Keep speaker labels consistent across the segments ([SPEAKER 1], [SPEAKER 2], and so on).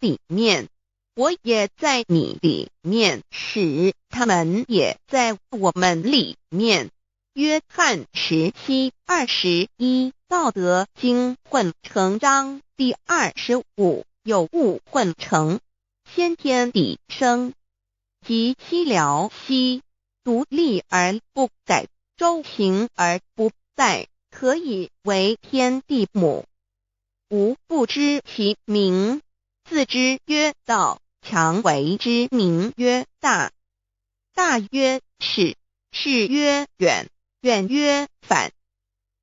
[SPEAKER 1] 里面，我也在你里面，使他们也在我们里面。约翰17:21道德经混成章第25有物混成，先天地生，即西辽兮，独立而不载，周行而不殆，可以为天地母。吾不知其名，自之曰道，强为之名曰大。大曰是，是曰远，远曰反。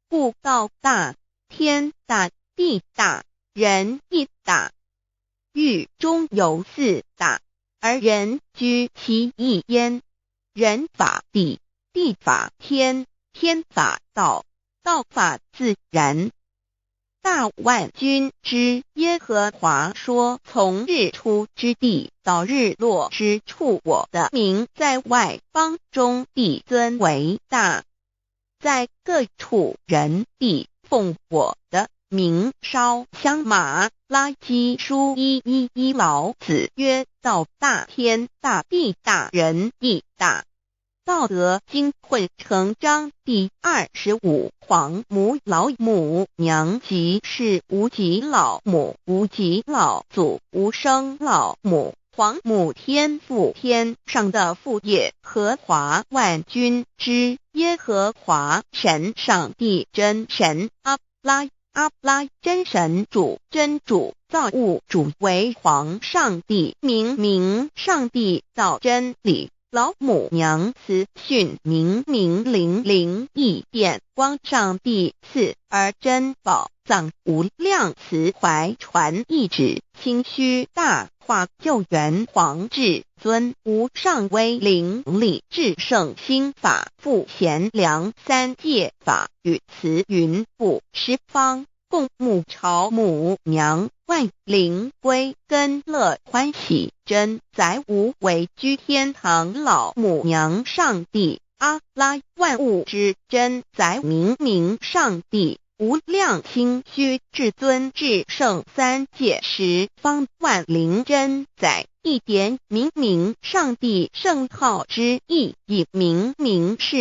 [SPEAKER 1] 故道大，天大，地大，人亦大。欲中有四大，而人居其一焉。人法地，地法天，天法道，道法自然。大万军之耶和华说，从日出之地到日落之处，我的名在外邦中必尊为大。在各处人必奉我的名烧香马拉基书1:11老子曰，道大，天大，地大，人亦大。道德经混成章第25黄母老母娘即是无极老母，无极老祖，无生老母。黄母天父，天上的父也，和华万军之耶和华神，上帝真神，阿拉真神主，真主，造物主，为皇上帝，明上帝，造真理。老母娘慈训，明灵义变光，上帝赐而珍宝藏，无量慈怀传一旨，清虚大化，救援皇至尊，无上威灵力，至圣心法，复贤良三界法，与慈云布十方，共沐朝母娘，万灵归根乐欢喜，真载无为居天堂，老母娘上帝，阿拉万物之真载，明上帝，无量清虚至尊至圣三界十方，万灵真载，一点明上帝圣号之意，以明是